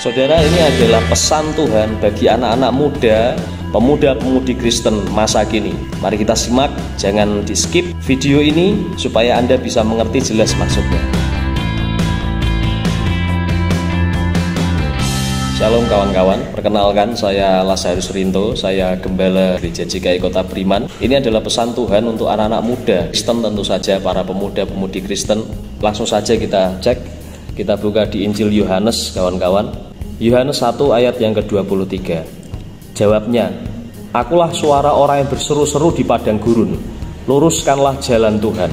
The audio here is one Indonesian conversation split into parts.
Saudara, ini adalah pesan Tuhan bagi anak-anak muda, pemuda-pemudi Kristen masa kini. Mari kita simak, jangan di skip video ini supaya Anda bisa mengerti jelas maksudnya. Shalom kawan-kawan, perkenalkan saya Lazarus Rinto, saya Gembala Gereja GKI Kota Beriman. Ini adalah pesan Tuhan untuk anak-anak muda Kristen, tentu saja para pemuda-pemudi Kristen. Langsung saja kita cek, kita buka di Injil Yohanes kawan-kawan. Yohanes 1 ayat yang ke-23. Jawabnya, "Akulah suara orang yang berseru-seru di padang gurun, luruskanlah jalan Tuhan."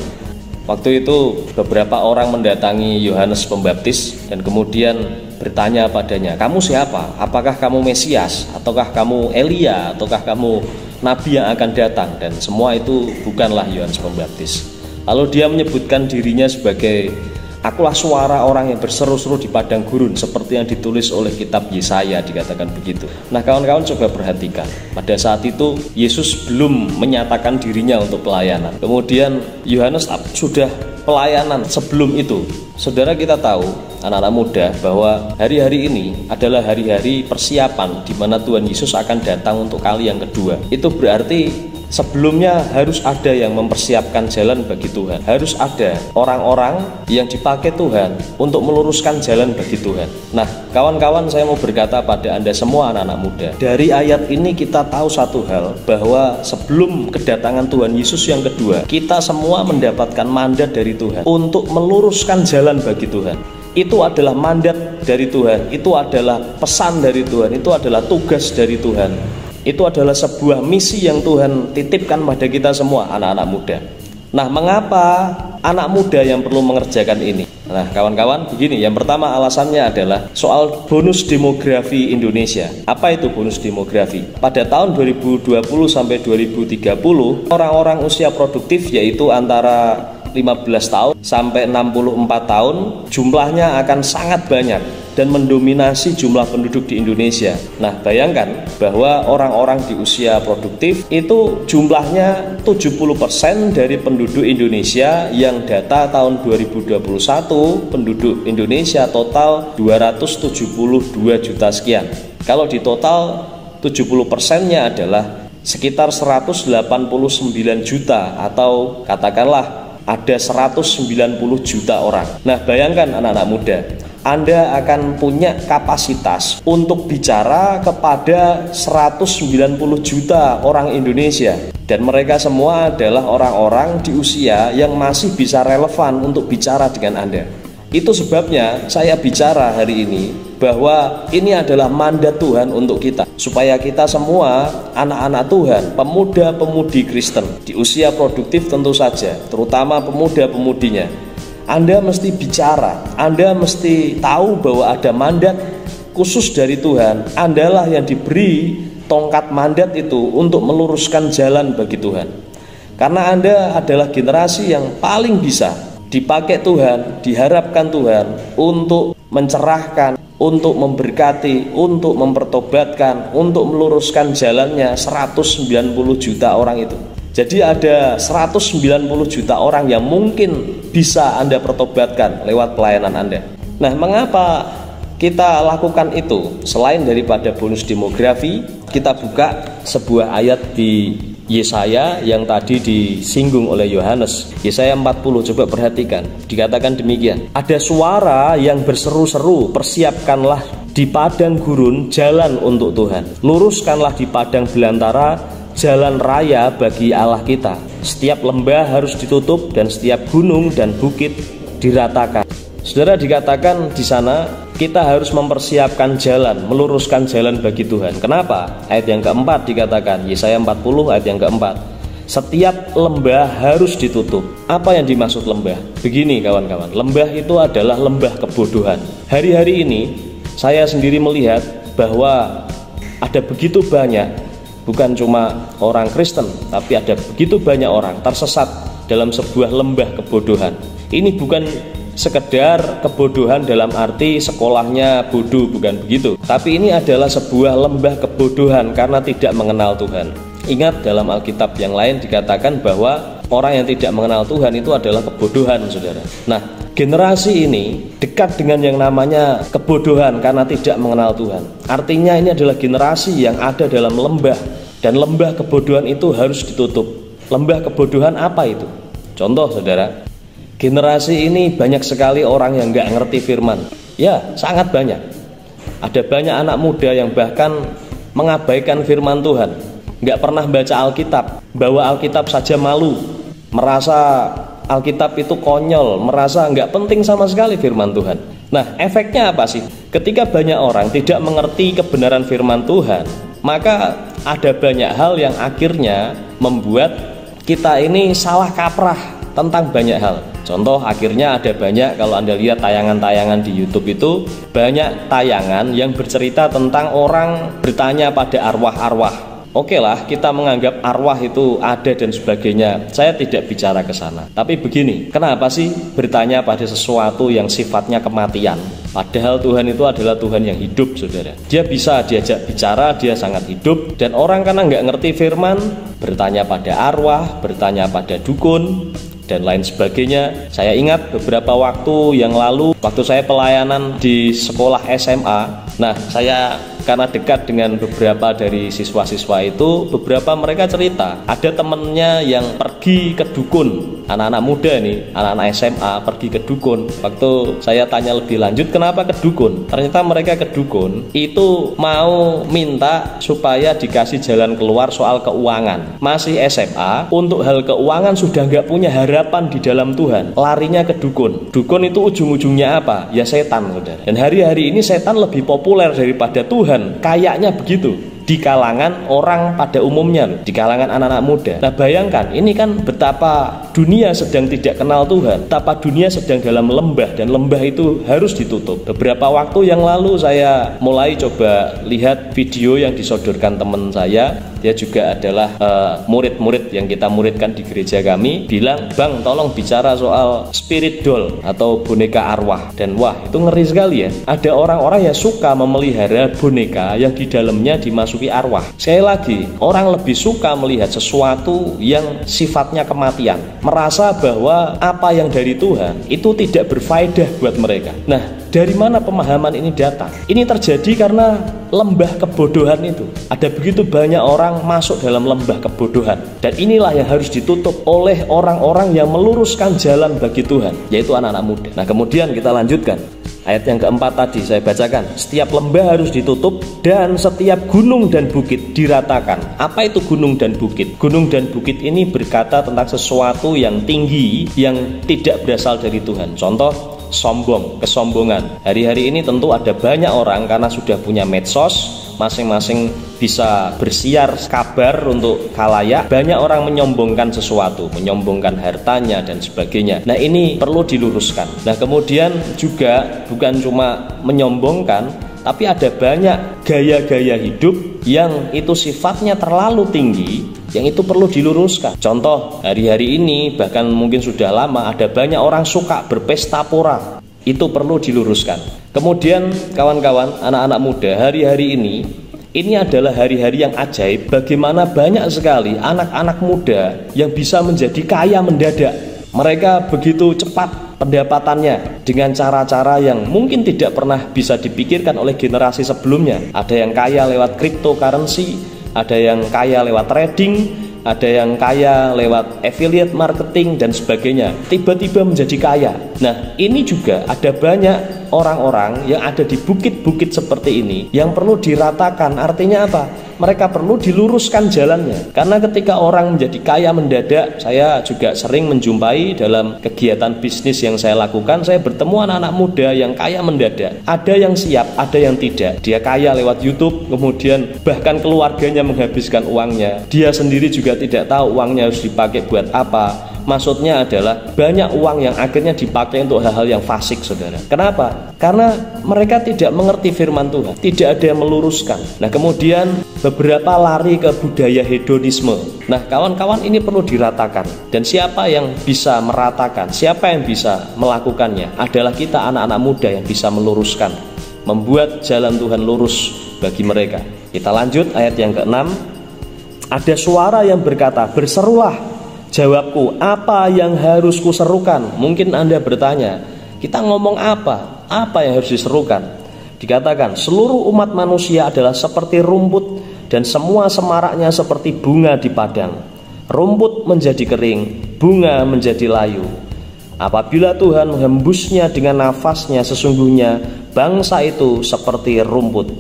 Waktu itu beberapa orang mendatangi Yohanes Pembaptis dan kemudian bertanya padanya, "Kamu siapa? Apakah kamu Mesias? Ataukah kamu Elia? Ataukah kamu Nabi yang akan datang?" Dan semua itu bukanlah Yohanes Pembaptis. Lalu dia menyebutkan dirinya sebagai, "Akulah suara orang yang berseru-seru di padang gurun," seperti yang ditulis oleh kitab Yesaya, dikatakan begitu. Nah kawan-kawan, coba perhatikan, pada saat itu Yesus belum menyatakan dirinya untuk pelayanan. Kemudian Yohanes sudah pelayanan sebelum itu. Saudara, kita tahu anak-anak muda bahwa hari-hari ini adalah hari-hari persiapan di mana Tuhan Yesus akan datang untuk kali yang kedua. Itu berarti sebelumnya harus ada yang mempersiapkan jalan bagi Tuhan. Harus ada orang-orang yang dipakai Tuhan untuk meluruskan jalan bagi Tuhan. Nah, kawan-kawan, saya mau berkata pada Anda semua anak-anak muda, dari ayat ini kita tahu satu hal, bahwa sebelum kedatangan Tuhan Yesus yang kedua, kita semua mendapatkan mandat dari Tuhan untuk meluruskan jalan bagi Tuhan. Itu adalah mandat dari Tuhan, itu adalah pesan dari Tuhan, itu adalah tugas dari Tuhan. Itu adalah sebuah misi yang Tuhan titipkan pada kita semua anak-anak muda. Nah, mengapa anak muda yang perlu mengerjakan ini? Nah, kawan-kawan, begini, yang pertama alasannya adalah soal bonus demografi Indonesia. Apa itu bonus demografi? Pada tahun 2020 sampai 2030, orang-orang usia produktif, yaitu antara 15 tahun sampai 64 tahun, jumlahnya akan sangat banyak dan mendominasi jumlah penduduk di Indonesia. Nah, bayangkan bahwa orang-orang di usia produktif itu jumlahnya 70% dari penduduk Indonesia, yang data tahun 2021 penduduk Indonesia total 272 juta sekian. Kalau di total 70%-nya adalah sekitar 189 juta, atau katakanlah ada 190 juta orang. Nah, bayangkan anak-anak muda, Anda akan punya kapasitas untuk bicara kepada 190 juta orang Indonesia. Dan mereka semua adalah orang-orang di usia yang masih bisa relevan untuk bicara dengan Anda. Itu sebabnya saya bicara hari ini bahwa ini adalah mandat Tuhan untuk kita, supaya kita semua anak-anak Tuhan, pemuda-pemudi Kristen di usia produktif tentu saja, terutama pemuda-pemudinya, Anda mesti bicara, Anda mesti tahu bahwa ada mandat khusus dari Tuhan. Andalah yang diberi tongkat mandat itu untuk meluruskan jalan bagi Tuhan. Karena Anda adalah generasi yang paling bisa dipakai Tuhan, diharapkan Tuhan untuk mencerahkan, untuk memberkati, untuk mempertobatkan, untuk meluruskan jalannya 190 juta orang itu. Jadi ada 190 juta orang yang mungkin bisa Anda pertobatkan lewat pelayanan Anda. Nah, mengapa kita lakukan itu? Selain daripada bonus demografi, kita buka sebuah ayat di Yesaya yang tadi disinggung oleh Yohanes. Yesaya 40, coba perhatikan. Dikatakan demikian, "Ada suara yang berseru-seru, persiapkanlah di padang gurun jalan untuk Tuhan. Luruskanlah di padang belantara jalan raya bagi Allah kita. Setiap lembah harus ditutup dan setiap gunung dan bukit diratakan." Saudara, dikatakan di sana kita harus mempersiapkan jalan, meluruskan jalan bagi Tuhan. Kenapa? Ayat yang keempat dikatakan, Yesaya 40 ayat yang keempat, setiap lembah harus ditutup. Apa yang dimaksud lembah? Begini kawan-kawan, lembah itu adalah lembah kebodohan. Hari-hari ini saya sendiri melihat bahwa ada begitu banyak, bukan cuma orang Kristen, tapi ada begitu banyak orang tersesat dalam sebuah lembah kebodohan. Ini bukan sekedar kebodohan dalam arti sekolahnya bodoh, bukan begitu. Tapi ini adalah sebuah lembah kebodohan karena tidak mengenal Tuhan. Ingat, dalam Alkitab yang lain dikatakan bahwa orang yang tidak mengenal Tuhan itu adalah kebodohan, saudara. Nah, generasi ini dekat dengan yang namanya kebodohan karena tidak mengenal Tuhan. Artinya ini adalah generasi yang ada dalam lembah, dan lembah kebodohan itu harus ditutup. Lembah kebodohan apa itu? Contoh, saudara, generasi ini banyak sekali orang yang nggak ngerti firman. Ya, sangat banyak. Ada banyak anak muda yang bahkan mengabaikan firman Tuhan, nggak pernah baca Alkitab, bawa Alkitab saja malu, merasa Alkitab itu konyol, merasa nggak penting sama sekali firman Tuhan. Nah, efeknya apa sih? Ketika banyak orang tidak mengerti kebenaran firman Tuhan, maka ada banyak hal yang akhirnya membuat kita ini salah kaprah tentang banyak hal. Contoh, akhirnya ada banyak, kalau Anda lihat tayangan-tayangan di YouTube itu, banyak tayangan yang bercerita tentang orang bertanya pada arwah-arwah. Oke lah, kita menganggap arwah itu ada dan sebagainya. Saya tidak bicara ke sana. Tapi begini, kenapa sih bertanya pada sesuatu yang sifatnya kematian? Padahal Tuhan itu adalah Tuhan yang hidup, saudara. Dia bisa diajak bicara, dia sangat hidup. Dan orang karena nggak ngerti firman, bertanya pada arwah, bertanya pada dukun, dan lain sebagainya. Saya ingat beberapa waktu yang lalu, waktu saya pelayanan di sekolah SMA. Nah, saya karena dekat dengan beberapa dari siswa-siswa itu, beberapa mereka cerita ada temennya yang pergi ke dukun. Anak-anak muda nih, anak-anak SMA pergi ke dukun. Waktu saya tanya lebih lanjut, kenapa ke dukun? Ternyata mereka ke dukun itu mau minta supaya dikasih jalan keluar soal keuangan. Masih SMA, untuk hal keuangan sudah nggak punya harapan di dalam Tuhan, larinya ke dukun. Dukun itu ujung-ujungnya apa? Ya setan, saudara. Dan hari-hari ini setan lebih populer daripada Tuhan, kayaknya begitu di kalangan orang pada umumnya, di kalangan anak-anak muda. Nah, bayangkan, ini kan betapa dunia sedang tidak kenal Tuhan, betapa dunia sedang dalam lembah, dan lembah itu harus ditutup. Beberapa waktu yang lalu saya mulai coba lihat video yang disodorkan teman saya. Dia juga adalah murid-murid yang kita muridkan di gereja kami, bilang, "Bang, tolong bicara soal spirit doll atau boneka arwah." Dan wah, itu ngeri sekali ya. Ada orang-orang yang suka memelihara boneka yang di dalamnya dimasuki arwah. Sekali lagi, orang lebih suka melihat sesuatu yang sifatnya kematian, merasa bahwa apa yang dari Tuhan itu tidak berfaedah buat mereka. Nah, dari mana pemahaman ini datang? Ini terjadi karena lembah kebodohan itu. Ada begitu banyak orang masuk dalam lembah kebodohan, dan inilah yang harus ditutup oleh orang-orang yang meluruskan jalan bagi Tuhan, yaitu anak-anak muda. Nah, kemudian kita lanjutkan ayat yang keempat tadi saya bacakan. Setiap lembah harus ditutup dan setiap gunung dan bukit diratakan. Apa itu gunung dan bukit? Gunung dan bukit ini berkata tentang sesuatu yang tinggi yang tidak berasal dari Tuhan. Contoh, sombong, kesombongan. Hari-hari ini tentu ada banyak orang karena sudah punya medsos, masing-masing bisa bersiar kabar untuk khalayak. Banyak orang menyombongkan sesuatu, menyombongkan hartanya dan sebagainya. Nah, ini perlu diluruskan. Nah, kemudian juga bukan cuma menyombongkan, tapi ada banyak gaya-gaya hidup yang itu sifatnya terlalu tinggi, yang itu perlu diluruskan. Contoh, hari-hari ini bahkan mungkin sudah lama ada banyak orang suka berpesta pora. Itu perlu diluruskan. Kemudian kawan-kawan, anak-anak muda, hari-hari ini adalah hari-hari yang ajaib. Bagaimana banyak sekali anak-anak muda yang bisa menjadi kaya mendadak. Mereka begitu cepat pendapatannya dengan cara-cara yang mungkin tidak pernah bisa dipikirkan oleh generasi sebelumnya. Ada yang kaya lewat cryptocurrency, ada yang kaya lewat trading, ada yang kaya lewat affiliate marketing dan sebagainya. Tiba-tiba menjadi kaya. Nah, ini juga ada banyak orang-orang yang ada di bukit-bukit seperti ini yang perlu diratakan. Artinya apa? Mereka perlu diluruskan jalannya. Karena ketika orang menjadi kaya mendadak, saya juga sering menjumpai dalam kegiatan bisnis yang saya lakukan, saya bertemu anak-anak muda yang kaya mendadak. Ada yang siap, ada yang tidak. Dia kaya lewat YouTube, kemudian bahkan keluarganya menghabiskan uangnya. Dia sendiri juga tidak tahu uangnya harus dipakai buat apa. Maksudnya adalah banyak uang yang akhirnya dipakai untuk hal-hal yang fasik, saudara. Kenapa? Karena mereka tidak mengerti firman Tuhan, tidak ada yang meluruskan. Nah, kemudian beberapa lari ke budaya hedonisme. Nah, kawan-kawan, ini perlu diratakan. Dan siapa yang bisa meratakan, siapa yang bisa melakukannya? Adalah kita anak-anak muda yang bisa meluruskan, membuat jalan Tuhan lurus bagi mereka. Kita lanjut ayat yang ke-6. Ada suara yang berkata, "Berserulah, Jawabku, apa yang harus kuserukan? Mungkin Anda bertanya, kita ngomong apa? Apa yang harus diserukan? Dikatakan, seluruh umat manusia adalah seperti rumput dan semua semaraknya seperti bunga di padang. Rumput menjadi kering, bunga menjadi layu. Apabila Tuhan menghembusnya dengan nafasnya, sesungguhnya bangsa itu seperti rumput.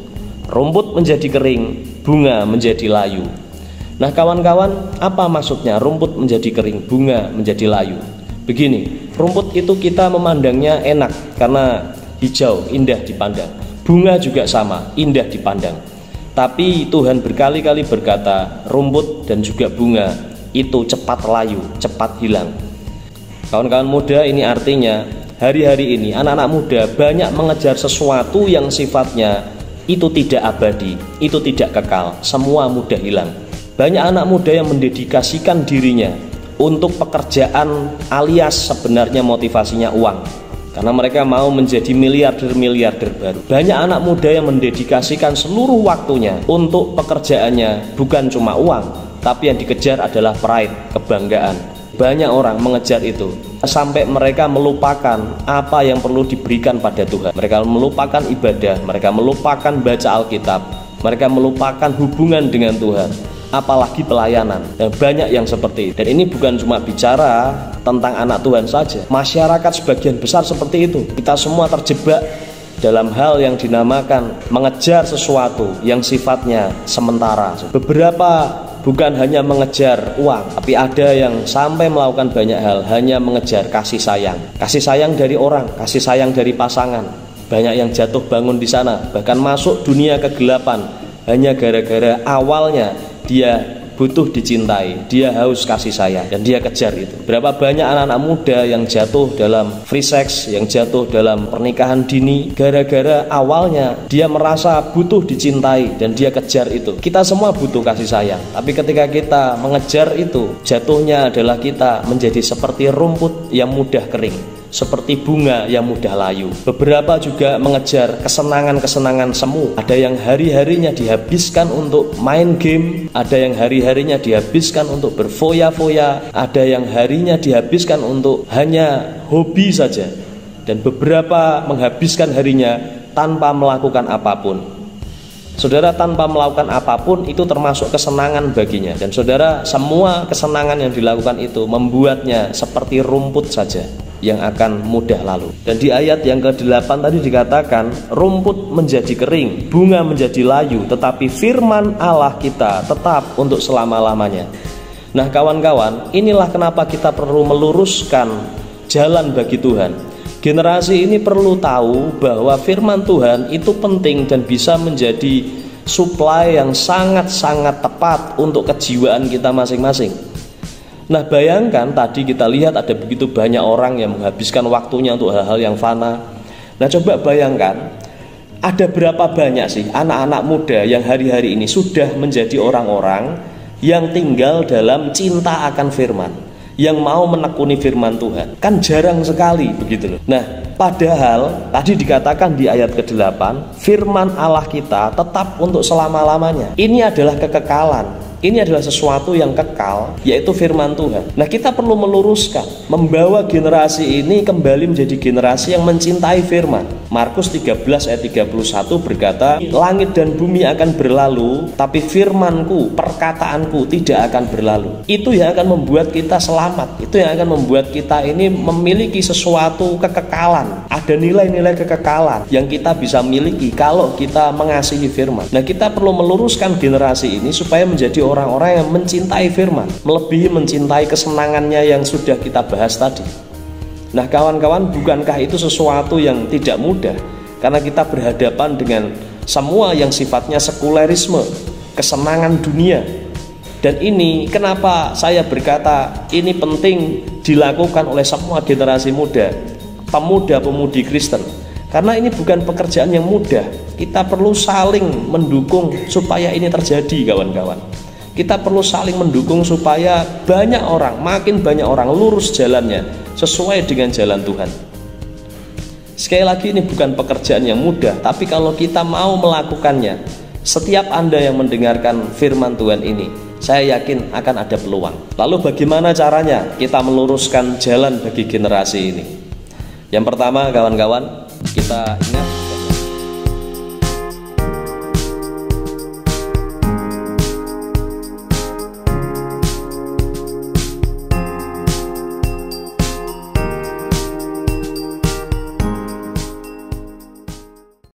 Rumput menjadi kering, bunga menjadi layu. Nah kawan-kawan, apa maksudnya rumput menjadi kering, bunga menjadi layu? Begini, rumput itu kita memandangnya enak karena hijau, indah dipandang. Bunga juga sama, indah dipandang. Tapi Tuhan berkali-kali berkata, rumput dan juga bunga itu cepat layu, cepat hilang. Kawan-kawan muda, ini artinya hari-hari ini anak-anak muda banyak mengejar sesuatu yang sifatnya itu tidak abadi, itu tidak kekal, semua mudah hilang. Banyak anak muda yang mendedikasikan dirinya untuk pekerjaan alias sebenarnya motivasinya uang, karena mereka mau menjadi miliarder-miliarder baru. Banyak anak muda yang mendedikasikan seluruh waktunya untuk pekerjaannya bukan cuma uang, tapi yang dikejar adalah pride, kebanggaan. Banyak orang mengejar itu sampai mereka melupakan apa yang perlu diberikan pada Tuhan. Mereka melupakan ibadah, mereka melupakan baca Alkitab, mereka melupakan hubungan dengan Tuhan, apalagi pelayanan. Dan banyak yang seperti itu. Dan ini bukan cuma bicara tentang anak Tuhan saja. Masyarakat sebagian besar seperti itu. Kita semua terjebak dalam hal yang dinamakan mengejar sesuatu yang sifatnya sementara. Beberapa bukan hanya mengejar uang, tapi ada yang sampai melakukan banyak hal hanya mengejar kasih sayang. Kasih sayang dari orang, kasih sayang dari pasangan. Banyak yang jatuh bangun di sana, bahkan masuk dunia kegelapan hanya gara-gara awalnya dia butuh dicintai, dia haus kasih sayang, dan dia kejar itu. Berapa banyak anak-anak muda yang jatuh dalam free sex, yang jatuh dalam pernikahan dini, gara-gara awalnya dia merasa butuh dicintai dan dia kejar itu. Kita semua butuh kasih sayang, tapi ketika kita mengejar itu, jatuhnya adalah kita menjadi seperti rumput yang mudah kering, seperti bunga yang mudah layu. Beberapa juga mengejar kesenangan-kesenangan semu. Ada yang hari-harinya dihabiskan untuk main game, ada yang hari-harinya dihabiskan untuk berfoya-foya, ada yang harinya dihabiskan untuk hanya hobi saja, dan beberapa menghabiskan harinya tanpa melakukan apapun. Saudara, tanpa melakukan apapun itu termasuk kesenangan baginya. Dan saudara, semua kesenangan yang dilakukan itu membuatnya seperti rumput saja yang akan mudah lalu. Dan di ayat yang ke-8 tadi dikatakan, rumput menjadi kering, bunga menjadi layu, tetapi firman Allah kita tetap untuk selama-lamanya. Nah kawan-kawan, inilah kenapa kita perlu meluruskan jalan bagi Tuhan. Generasi ini perlu tahu bahwa firman Tuhan itu penting dan bisa menjadi supply yang sangat-sangat tepat untuk kejiwaan kita masing-masing. Nah bayangkan tadi kita lihat ada begitu banyak orang yang menghabiskan waktunya untuk hal-hal yang fana. Nah coba bayangkan, ada berapa banyak sih anak-anak muda yang hari-hari ini sudah menjadi orang-orang yang tinggal dalam cinta akan firman, yang mau menekuni firman Tuhan. Kan jarang sekali begitu loh. Nah padahal tadi dikatakan di ayat ke-8, firman Allah kita tetap untuk selama-lamanya. Ini adalah kekekalan. Ini adalah sesuatu yang kekal, yaitu firman Tuhan. Nah kita perlu meluruskan, membawa generasi ini kembali menjadi generasi yang mencintai firman. Markus 13 ayat 31 berkata, langit dan bumi akan berlalu, tapi firmanku, perkataanku tidak akan berlalu. Itu yang akan membuat kita selamat. Itu yang akan membuat kita ini memiliki sesuatu kekekalan. Ada nilai-nilai kekekalan yang kita bisa miliki kalau kita mengasihi firman. Nah kita perlu meluruskan generasi ini supaya menjadi orang-orang yang mencintai firman, melebihi mencintai kesenangannya yang sudah kita bahas tadi. Nah kawan-kawan, bukankah itu sesuatu yang tidak mudah? Karena kita berhadapan dengan semua yang sifatnya sekulerisme, kesenangan dunia. Dan ini kenapa saya berkata ini penting dilakukan oleh semua generasi muda, pemuda-pemudi Kristen. Karena ini bukan pekerjaan yang mudah. Kita perlu saling mendukung supaya ini terjadi, kawan-kawan. Kita perlu saling mendukung supaya banyak orang, makin banyak orang lurus jalannya sesuai dengan jalan Tuhan. Sekali lagi, ini bukan pekerjaan yang mudah, tapi kalau kita mau melakukannya, setiap Anda yang mendengarkan firman Tuhan ini, saya yakin akan ada peluang. Lalu bagaimana caranya kita meluruskan jalan bagi generasi ini? Yang pertama kawan-kawan, kita ingat